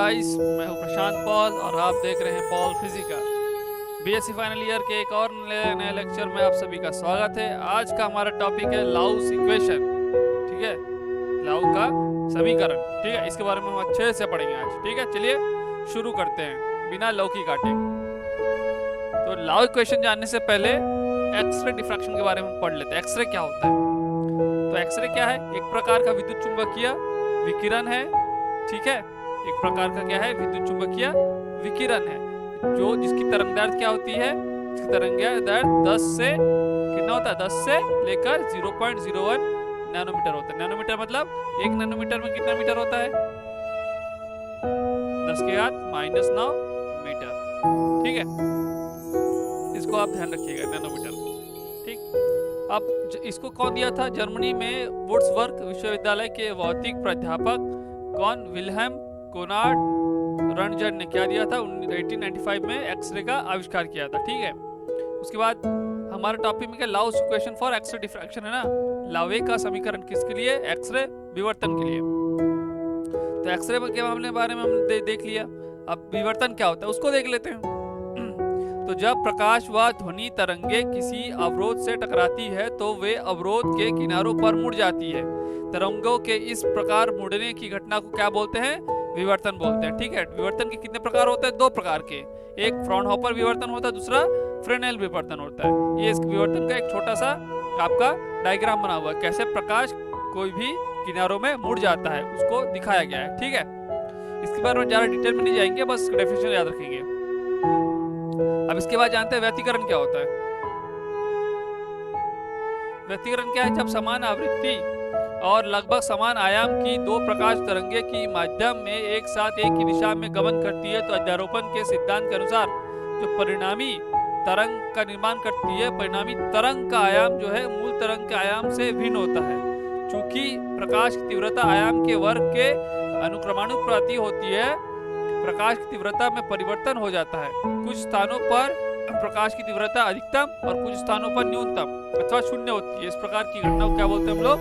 Guys, मैं हूं प्रशांत Paul और आप देख रहे हैं पॉल फिजिका। बीएससी फाइनल ईयर के एक और नए लेक्चर में आप सभी का स्वागत है। आज का हमारा टॉपिक है लाउस इक्वेशन। ठीक है, लाउ का समीकरण। ठीक है, इसके बारे में हम अच्छे से पढ़ेंगे आज। ठीक है, चलिए शुरू करते हैं बिना लौकी काटे। तो लाउ इक्वेशन जानने से पहले एक्सरे डिफ्रैक्शन के बारे में पढ़ लेते हैं। एक्सरे क्या होता है? तो एक्सरे क्या है? एक प्रकार का विद्युत चुंबकीय विकिरण है। ठीक है, एक प्रकार का क्या है? विद्युत चुंबकीय विकिरण है, जो जिसकी तरंगदैर्घ्य क्या होती है? इसकी तरंगदैर्घ्य 10 से कितना होता है? 10 से लेकर 0.01 नैनोमीटर होता है। नैनोमीटर मतलब 1 नैनोमीटर में कितना मीटर होता है? 10 के घात -9 मीटर। ठीक है, इसको आप ध्यान रखिएगा, नैनोमीटर को। ठीक, अब इसको कौन दिया था? जर्मनी में वुर्ट्सबर्ग विश्वविद्यालय के भौतिक प्राध्यापक कौन? विल्हेम कोनार्ड रनजन ने क्या दिया था? 1895 में एक्सरे का आविष्कार किया था। ठीक है, उसके बाद हमारा टॉपिक में क्या? Laue's equation for x-ray diffraction है ना। लावे का समीकरण किसके लिए? एक्सरे विवर्तन के लिए। तो एक्सरे के मामले बारे में हमने देख लिया। अब विवर्तन क्या होता है उसको देख लेते हैं। तो जब प्रकाश व ध्वनि तरंगे किसी अवरोध से टकराती है तो वे अवरोध के किनारों पर मुड़ जाती है। तरंगों के इस प्रकार मुड़ने की घटना को क्या बोलते हैं? विवर्तन बोलते हैं। ठीक है, विवर्तन के कितने प्रकार होते हैं? 2 प्रकार के। एक फ्रॉनहोफर विवर्तन होता है, दूसरा फ्रेनेल विवर्तन होता है। ये इस विवर्तन का एक छोटा सा आपका डायग्राम बना हुआ है, कैसे प्रकाश कोई भी किनारों में मुड़ जाता है उसको दिखाया गया है। ठीक है, इसके बारे में ज्यादा डिटेल में नहीं जाएंगे, बस डेफिनेशन याद रखेंगे। अब इसके बाद जानते हैं व्यतिकरण क्या होता है। व्यतिकरण क्या है? जब समान आवृत्ति और लगभग समान आयाम की 2 प्रकाश तरंगे की माध्यम में एक साथ एक ही दिशा में गमन करती है तो अध्यारोपण के सिद्धांत के अनुसार जो परिणामी तरंग का निर्माण करती है, परिणामी तरंग का आयाम जो है मूल तरंग के आयाम से भिन्न होता है। चूंकि प्रकाश की तीव्रता आयाम के वर्ग के अनुक्रमानुपाती होती है, प्रकाश की तीव्रता में परिवर्तन हो जाता है। कुछ स्थानों पर प्रकाश की तीव्रता अधिकतम और कुछ स्थानों पर न्यूनतम अथवा शून्य होती है। इस प्रकार की घटना को क्या बोलते हैं हम लोग?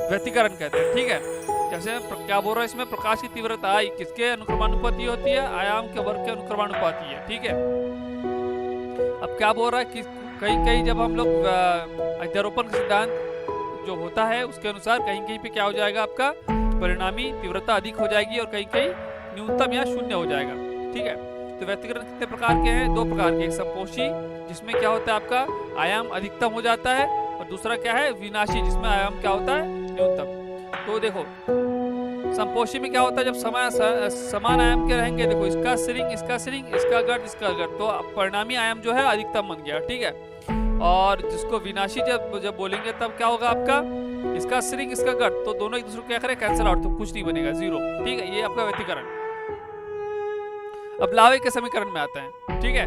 व्यतिकरण कहते हैं। ठीक है, जैसे क्या बोल रहा है इसमें? प्रकाश की तीव्रता आई किसके अनुक्रमानुपाती होती है? आयाम के वर्ग के अनुक्रमानुपाती है। ठीक है, अब क्या बोल रहा है कि कहीं कहीं जब हम लोग अध्यारोपण का सिद्धांत जो होता है उसके अनुसार कहीं कहीं पे क्या हो जाएगा? आपका परिणामी तीव्रता अधिक हो जाएगी और कहीं कहीं न्यूनतम या शून्य हो जाएगा। ठीक है, तो व्यतिकरण कितने प्रकार के हैं? 2 प्रकार के। एक संपोषी जिसमें क्या होता है? आपका आयाम अधिकतम हो जाता है, और दूसरा क्या है? विनाशी जिसमें आयाम क्या होता है? न्यूनतम। तो देखो संपोषी में क्या होता है? जब समान आयाम के रहेंगे, देखो इसका सिरिंग, इसका सिरिंग, इसका गर्त, इसका गर्त, तो परिणामी आयाम जो है अधिकतम बन गया। ठीक है, और जिसको विनाशी जब बोलेंगे तब क्या होगा? आपका इसका सिरिंग, इसका गर्त, तो दोनों एक दूसरे को क्या करें? कैंसिल आउट, तो कुछ नहीं बनेगा, 0। ठीक है, ये आपका व्यतिकरण। अब लावे के समीकरण में आते हैं। ठीक है,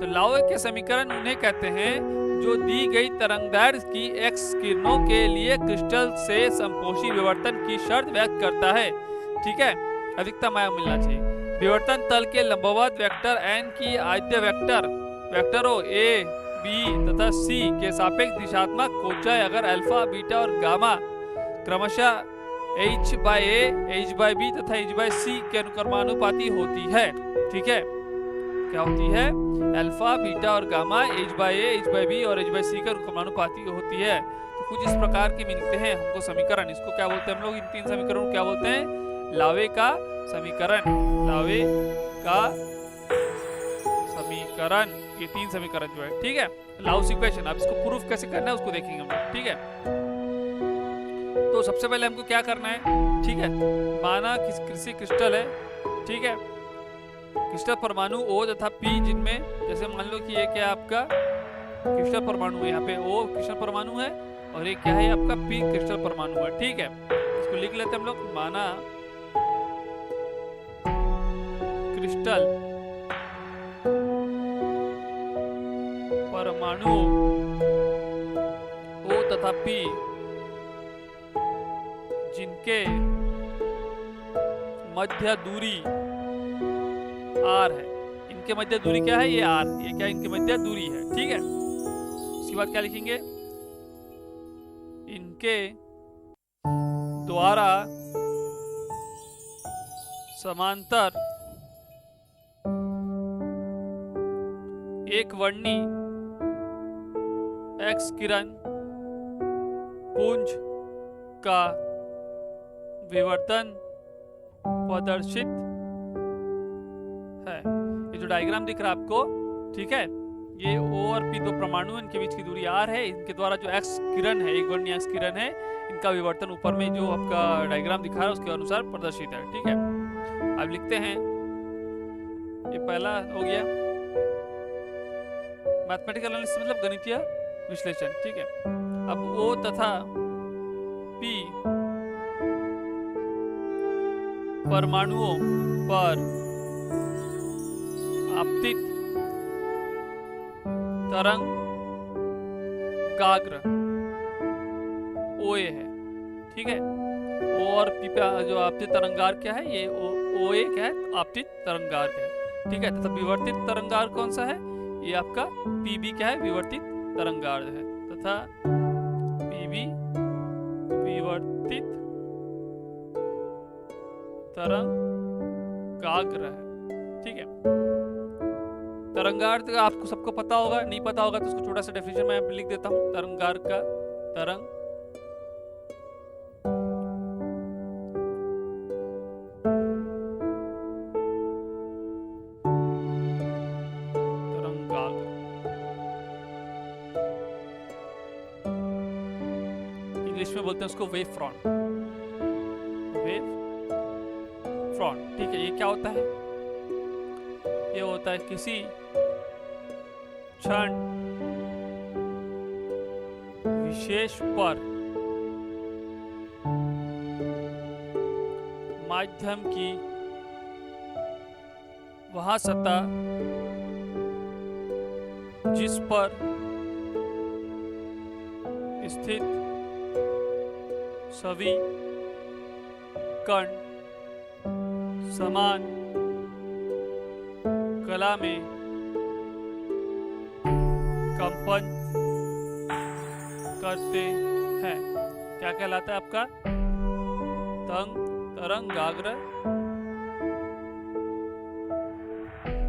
तो लावे के समीकरण उन्हें कहते हैं जो दी गई तरंगदैर्घ्य की एक्स किरणों के लिए क्रिस्टल से संपोषी विवर्तन की शर्त व्यक्त करता है। ठीक है, अधिकतम आयाम मिलना चाहिए। विवर्तन तल के लंबवत वेक्टर n की आद्य वेक्टरों a, b तथा c के सापेक्ष दिशात्मक कोचय अगर अल्फा, बीटा और गामा क्रमशः h/a, h/b तथा h/c के अनुक्रमानुपाती होती है। ठीक है, क्या होती है? अल्फा, बीटा और गामा h/a, h/b और h/c के अनुक्रमानुपाती होती है। तो कुछ इस प्रकार के मिलते हैं हमको समीकरण। इसको क्या बोलते हैं हम लोग? इन 3 समीकरणों को क्या बोलते हैं? लावे का समीकरण। लावे का समीकरण, ये 3 समीकरण जो है। ठीक है, लाउस इक्वेशन। अब इसको प्रूफ कैसे करना है उसको देखेंगे हम लोग। ठीक है, तो सबसे पहले हमको क्या करना है? ठीक है, माना किसी क्रिस्टल है। ठीक है, क्रिस्टल परमाणु O तथा P जिनमें, जैसे मान लो कि ये क्या आपका क्रिस्टल परमाणु है, यहाँ पे O क्रिस्टल परमाणु है और ये क्या है? आपका P क्रिस्टल परमाणु है। ठीक है, इसको लिख लेते हैं हम लोग। माना क्रिस्टल परमाणु O तथा P जिनके मध्य दूरी r है। इनके मध्य दूरी क्या है? ये r। ये क्या? इनके मध्य दूरी है। ठीक है, उसके बाद क्या लिखेंगे? इनके द्वारा समांतर एक वर्णी एक्स किरण पुंज का विवर्तन प्रदर्शित है। ये जो डायग्राम दिख रहा है आपको, ठीक है, ये O और P दो परमाणु, इनके बीच की दूरी R है, इनके द्वारा जो एक्स किरण है, एक वर्णीय एक्स किरण है, इनका विवर्तन ऊपर में जो आपका डायग्राम दिखा रहा है उसके अनुसार प्रदर्शित है। ठीक है, अब लिखते हैं, ये पहला हो गया मैथमेटिकल एनालिसिस मतलब गणितीय विश्लेषण। ठीक है, अब O तथा P परमाणुओं पर आपतित तरंगाग्र OA है। ठीक है, O और P पे जो आपतित तरंगाग्र क्या है, ये OA क्या है, आपतित तरंगाग्र है। ठीक है, तथा विवर्तित तरंगाग्र कौन सा है, ये आपका PB क्या है, विवर्तित तरंगाग्र है, तथा PB विवर्तित तरंगाग्र है। ठीक है, तरंगाग्र का आपको सबको पता होगा, नहीं पता होगा तो उसको छोटा सा डेफिनेशन मैं लिख देता हूं। तरंगाग्र का इंग्लिश में बोलते हैं उसको वेव फ्रंट। वेव फ्रंट, ठीक है, ये क्या होता है, ये होता है किसी क्षण विशेष पर माध्यम की वह सतह जिस पर स्थित सभी कण समान कला में कंपन करते हैं, क्या कहलाता है आपका तरंगाग्र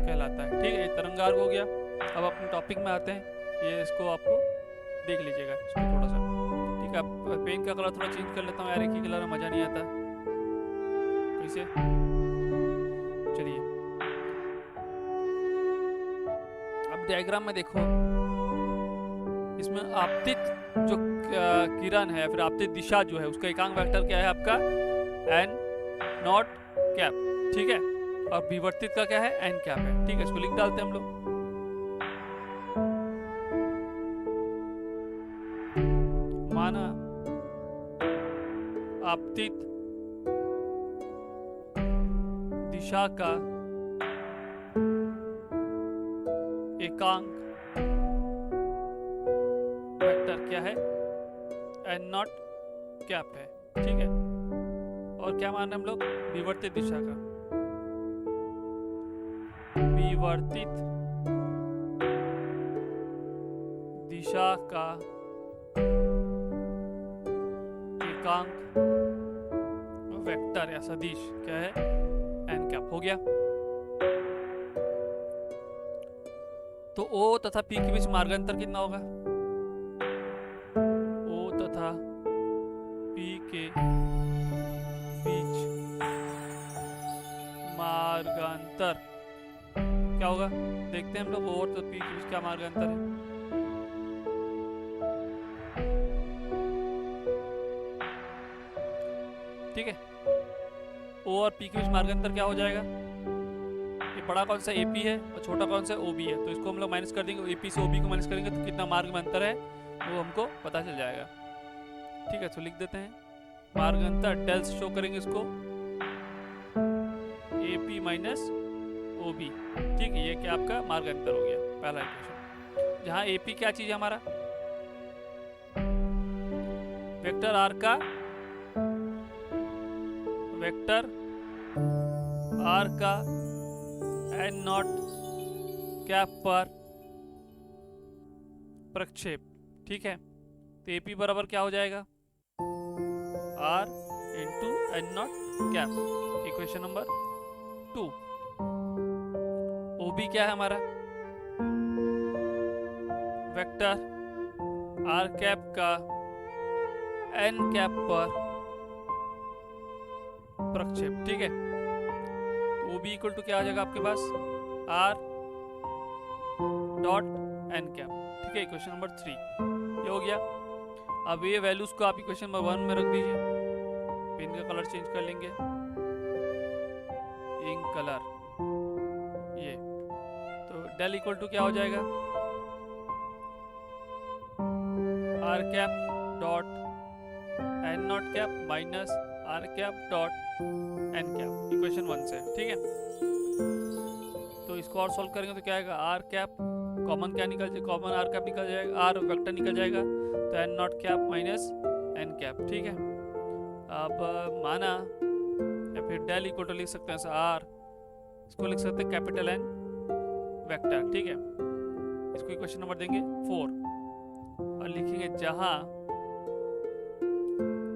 कहलाता है। ठीक है, तरंगाग्र हो गया। अब अपने टॉपिक में आते हैं, ये इसको आपको देख लीजिएगा इसको थोड़ा सा। ठीक है, पेन का कलर थोड़ा चेंज कर लेता हूँ यार, एक ही कलर में मजा नहीं आता। कैसे, चलिए अब डायग्राम में देखो, इसमें आपतित जो किरण है, फिर आपतित दिशा जो है, उसका एकांक वेक्टर क्या है आपका n नॉट कैप। ठीक है, और विवर्तित का क्या है, n कैप है। ठीक है, इसको लिख डालते हैं हम लोग। माना आपतित दिशा का एकांक वेक्टर क्या है, n नॉट कैप है। ठीक है, और क्या मानना हम लोग, विवर्तित दिशा का, विवर्तित दिशा का एकांक वेक्टर या सदिश क्या है, n कैप। हो गया। तो O तथा P के बीच मार्गांतर कितना होगा, O तथा P के बीच मार्गांतर क्या होगा, देखते हैं हम लोग। O और P के बीच क्या मार्गांतर है, ठीक है, O और P के बीच मार्गांतर क्या हो जाएगा, ये बड़ा कौन सा AP है और छोटा कौन सा OB है, तो इसको हम लोग माइनस कर देंगे, AP से OB को माइनस करेंगे तो कितना मार्ग में अंतर है वो हमको पता चल जाएगा। ठीक है, तो लिख देते हैं मार्ग अंतर, डेल से शो करेंगे इसको, AP माइनस OB। ठीक है, ये क्या आपका मार्ग अंतर हो गया, पहला इक्वेशन। जहाँ AP क्या चीज है हमारा, वेक्टर R का, वेक्टर R का n नॉट कैप पर प्रक्षेप। ठीक है, तो AP बराबर क्या हो जाएगा, R into n naught cap, equation number two O B क्या है हमारा वेक्टर आर कैप का एन कैप पर प्रक्षेप, ठीक है। तो ओ बी इक्वल टू क्या आ जाएगा आपके पास आर डॉट एन कैप, ठीक है। इक्वेशन नंबर 3 ये हो गया। अब ये वैल्यूज को आप इक्वेशन नंबर 1 में रख दीजिए। पेन का कलर चेंज कर लेंगे, इंक कलर ये। तो डेल इक्वल टू क्या हो जाएगा R cap dot N naught cap minus R cap dot N cap, equation 1 से, ठीक है। तो इसको और सॉल्व करेंगे तो क्या आएगा आर कैप कॉमन क्या निकल जाएगा, कॉमन आर कैप निकल जाएगा, आर वेक्टर निकल जाएगा, तो N naught cap minus N cap, ठीक है। अब माना या फिर डेल इक्वल टू लिख सकते हैं आर, इसको लिख सकते हैं कैपिटल एन वेक्टर, ठीक है। इसको इक्वेशन नंबर देंगे 4 और लिखेंगे जहां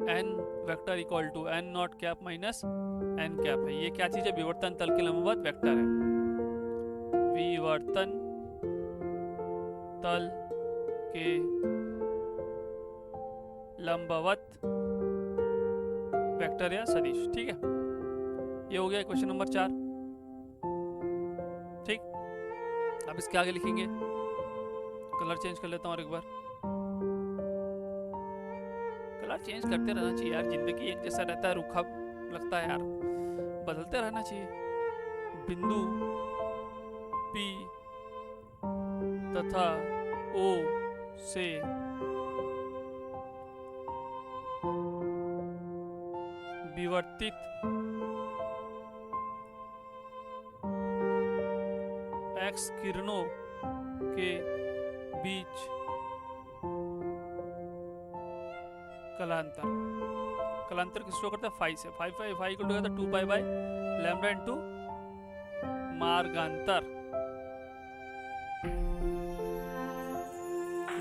N vector equal to N naught cap minus N cap है। ये क्या चीज है विवर्तन तल के लंबवत वेक्टर है, विवर्तन तल के लंबवत वेक्टर या सदिश, ठीक है। ये हो गया क्वेश्चन नंबर 4, ठीक। अब इसके आगे लिखेंगे, कलर चेंज कर लेता हूँ और एक बार। कलर चेंज करते रहना चाहिए यार, जिंदगी एक जैसा रहता है, रूखा लगता है यार, बदलते रहना चाहिए। बिंदु P तथा O से विवर्तित एक्स किरणों के बीच कलांतर किस शो करता है फाई से, phi equal to 2 pi by lambda into मार्गांतर।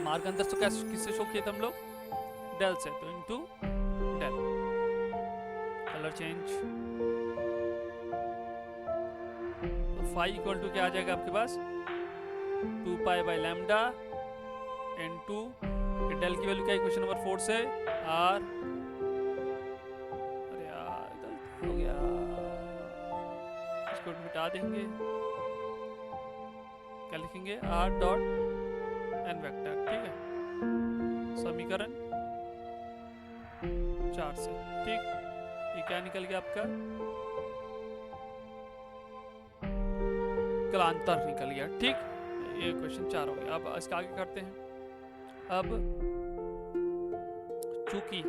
मार्गांतर तो कैसे किससे शो किए थे हम लोग डेल से, तो इनटू डेल। कलर चेंज, तो फाई इक्वल टू क्या आ जाएगा आपके पास 2 pi by lambda into del की वैल्यू क्या इक्वेशन नंबर 4 से आर, अरे यार गलती हो गया, इसको मिटा देंगे, क्या लिखेंगे आर डॉट एन वेक्टर, ठीक है। समीकरण 4 से, ठीक। ये क्या निकल गया आपका कलांतर निकल गया, ठीक। ये क्वेश्चन 4 हो गया। अब इसका आगे करते हैं। अब चूंकि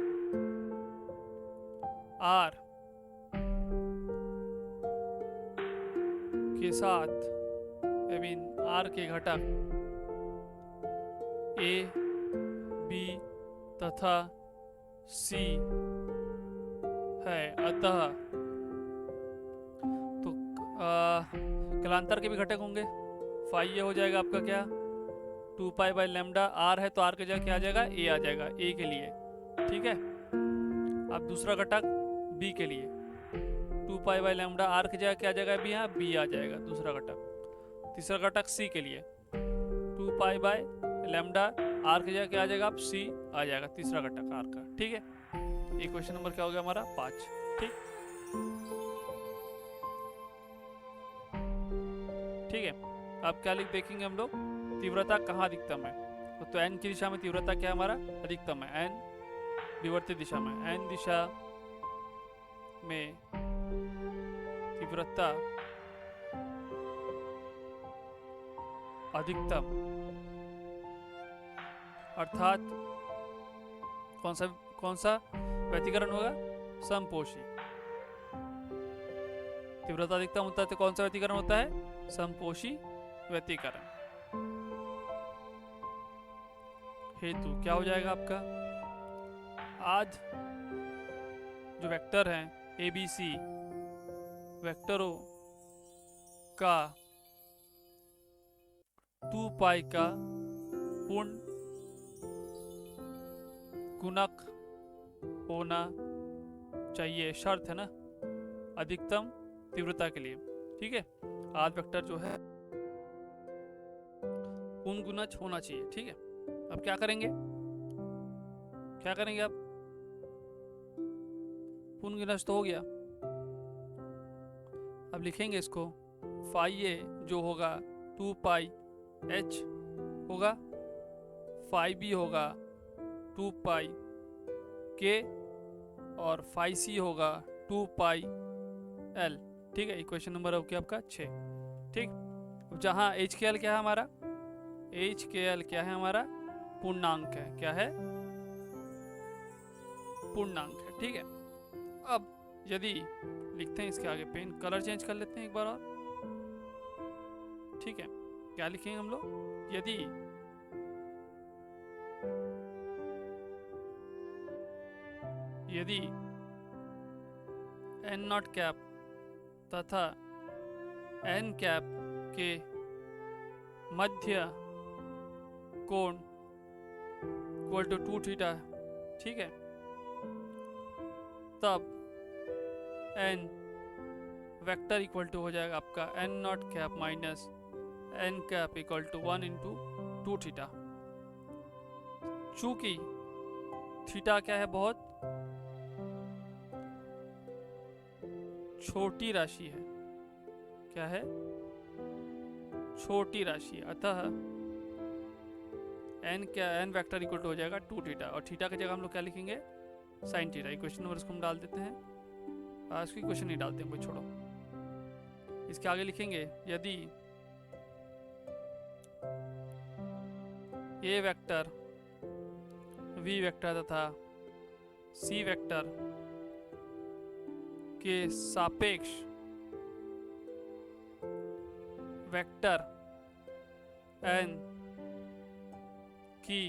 आर के साथ आर के घटक ए बी तथा सी है, अतः तो कलांतर के भी घटक होंगे। फाई ये हो जाएगा आपका क्या 2 पाई बाय लैम्डा, आर है तो आर के जगह क्या आ जाएगा ए आ जाएगा, ए के लिए, ठीक है। अब दूसरा घटक बी के लिए 2 पाई बाय लैम्डा, आर की जगह क्या आ जाएगा बी, यहाँ बी आ जाएगा दूसरा घटक। तीसरा घटक सी के लिए 2 पाई बाय लैम्डा, आर की जगह क्या आ जाएगा, अब सी आ जाएगा तीसरा घटक आर का, ठीक है। इक्वेशन नंबर क्या हो गया हमारा 5, ठीक है। अब क्या लिख देखेंगे हम लोग, तीव्रता कहाँ अधिकतम है, तो एन की दिशा में तीव्रता क्या हमारा अधिकतम है, एन विवर्तित दिशा में, एन दिशा में तीव्रता अधिकतम, अर्थात कौन सा व्यतिकरण होगा, समपोषी। तीव्रता अधिकतम होता है तो कौन सा व्यतिकरण होता है, समपोषी व्यतिकरण। हेतु क्या हो जाएगा आपका, आज जो वेक्टर हैं ए बी सी वेक्टरों का 2 पाई का पूर्ण गुणक होना चाहिए, शर्त है ना अधिकतम तीव्रता के लिए। ठीक है, आध वेक्टर जो है पूर्ण गुणज होना चाहिए। ठीक है, अब क्या करेंगे, क्या करेंगे आप, पूर्ण गुणज तो हो गया, अब लिखेंगे इसको फाई ए जो होगा 2 पाई एच होगा, फाई बी होगा 2 पाई के, और फाई सी होगा 2 पाई एल। ठीक है, इक्वेशन नंबर हो गया आपका 6। ठीक, अब जहाँ एच के एल क्या है हमारा, एच के एल क्या है हमारा, पूर्णांक है, क्या है, पूर्णांक है। ठीक है, अब यदि लिखते हैं इसके आगे, पेन कलर चेंज कर लेते हैं एक बार और। ठीक है, क्या लिखेंगे हम लोग, यदि एन नॉट कैप तथा एन कैप के मध्य कोण इक्वल टू 2 थीटा, ठीक है, तब एन वेक्टर इक्वल टू हो जाएगा आपका N naught cap minus N cap equal to 1 into 2 theta. चूंकि थीटा क्या है, बहुत छोटी राशि है, क्या है, छोटी राशि है, अतः एन क्या, एन वेक्टर इक्वल टू हो जाएगा 2 थीटा, और थीटा की जगह हम लोग क्या लिखेंगे, साइन थीटा। इक्वेशन नंबर इसको हम डाल देते हैं, आज की क्वेश्चन नहीं डालते हैं, कोई छोड़ो, इसके आगे लिखेंगे यदि ए वेक्टर, वी वेक्टर तथा सी वेक्टर के सापेक्ष वेक्टर एन की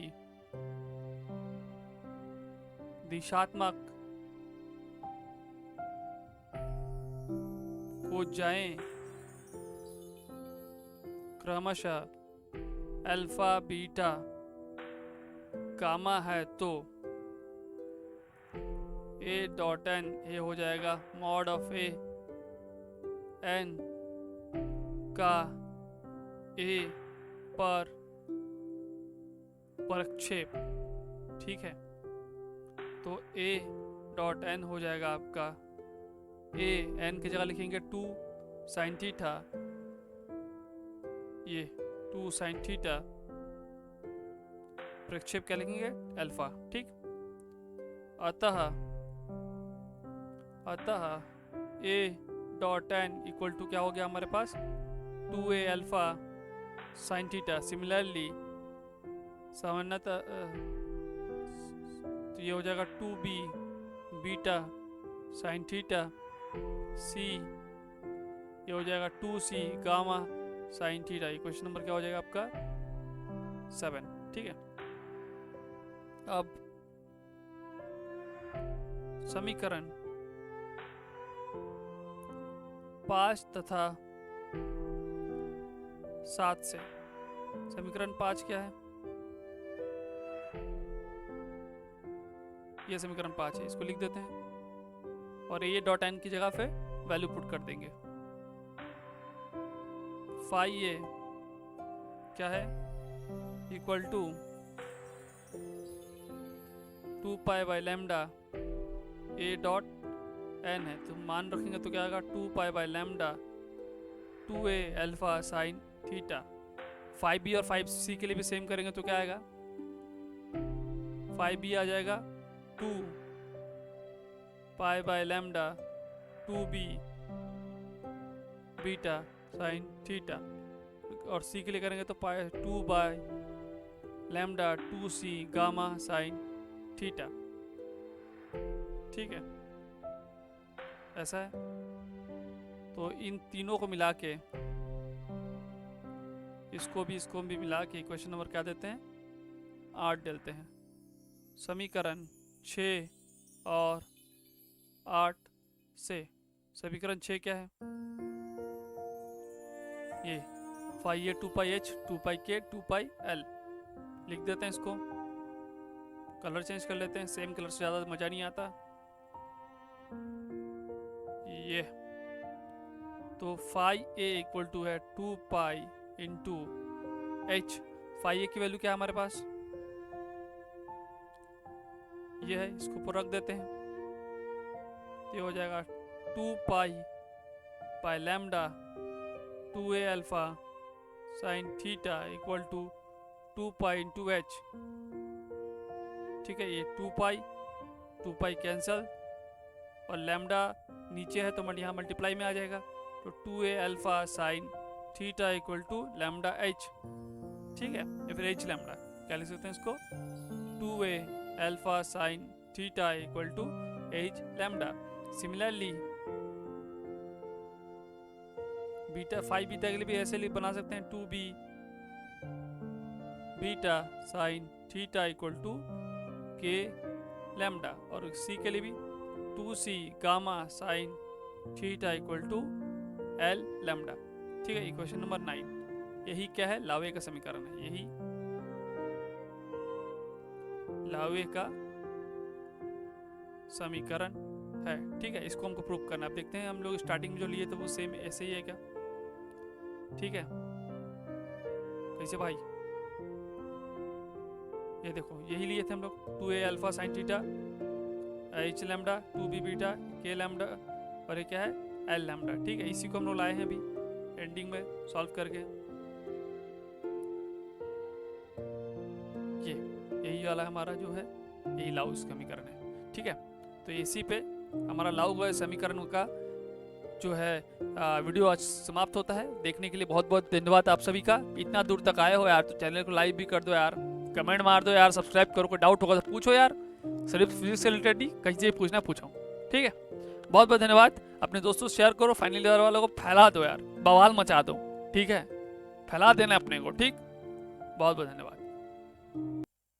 दिशात्मक को जाएं क्रमशः अल्फा बीटा गामा है, तो ए डॉट एन, ए हो जाएगा मॉड ऑफ ए एन का ए पर प्रक्षेप। ठीक है, तो ए डॉट एन हो जाएगा आपका, ए एन की जगह लिखेंगे 2 साइन थीटा, ये 2 साइन थीटा, प्रक्षेप क्या लिखेंगे, अल्फा। ठीक, अतः A dot N equal to क्या हो गया हमारे पास, 2a alpha sine theta. Similarly सामान्यतः तो ये हो जाएगा 2b बीटा साइन थीटा, सी ये हो जाएगा 2c gamma sine theta. Question number क्या हो जाएगा आपका 7। ठीक है, अब समीकरण 5 तथा 7 से, समीकरण 5 क्या है, ये समीकरण 5 है, इसको लिख देते हैं और ये डॉट एन की जगह पे वैल्यू पुट कर देंगे। फाई ए क्या है, equal to 2 pi by lambda A dot N है, तो मान रखेंगे तो क्या आएगा 2 pi by lambda 2a alpha sine theta. 5b और 5c के लिए भी सेम करेंगे तो क्या आएगा, 5b आ जाएगा 2 pi by lambda 2b beta sine theta, और c के लिए करेंगे तो 2 by lambda 2c gamma sine theta. ठीक है, ऐसा है, तो इन तीनों को मिला के, इसको भी मिला के इक्वेशन नंबर क्या देते हैं, 8 डालते हैं। समीकरण 6 और 8 से, समीकरण 6 क्या है, ये फाई ए 2 पाई एच 2 पाई के 2 पाई एल लिख देते हैं, इसको कलर चेंज कर लेते हैं, सेम कलर से ज़्यादा मज़ा नहीं आता। ये तो फाई ए इक्वल टू है 2 पाई इंटू एच। फाई ए की वैल्यू क्या है हमारे पास, ये है, इसको ऊपर रख देते हैं। ये हो जाएगा 2 pi lambda 2a alpha sine theta equal to 2 pi into H. ठीक है, ये 2 पाई कैंसल और लैम्डा नीचे है तो यहाँ मल्टीप्लाई में आ जाएगा, तो 2a alpha sine theta equal to lambda H. ठीक है, या फिर एच लैम्डा क्या लिख सकते हैं इसको, 2a alpha sine theta equal to H lambda. Similarly beta, phi beta के लिए भी ऐसे बना सकते हैं, 2b beta sine theta equal to K lambda, और सी के लिए भी 2c gamma sine theta equal to L lambda. ठीक है, इक्वेशन नंबर 9 यही क्या है, लावे का समीकरण है, यही लावे का समीकरण है। ठीक है, इसको हमको प्रूव करना है। अब देखते हैं हम लोग स्टार्टिंग में जो लिए थे वो सेम ऐसे ही है क्या। ठीक है, कैसे भाई, ये देखो यही लिए थे हम लोग, 2a alpha sine theta H lambda 2b beta के लैम्डा और ये क्या है एल लैम्डा। ठीक है, इसी को हम लोग लाए हैं अभी एंडिंग में सॉल्व करके। यही वाला हमारा जो है यही लाउ समीकरण है। ठीक है, तो इसी पे हमारा लाउ समीकरण का जो है वीडियो आज समाप्त होता है। देखने के लिए बहुत बहुत धन्यवाद आप सभी का। इतना दूर तक आए हो यार तो चैनल को लाइक भी कर दो यार, कमेंट मार दो यार, सब्सक्राइब करो। कोई डाउट होगा तो पूछो यार, सिर्फ फिजिक्स से रिलेटेड ही, कहीं से पूछना पूछो। ठीक है, बहुत बहुत धन्यवाद। अपने दोस्तों से शेयर करो, फाइनल ईयर वालों को फैला दो यार, बवाल मचा दो। ठीक है, फैला देना अपने को। ठीक, बहुत बहुत धन्यवाद।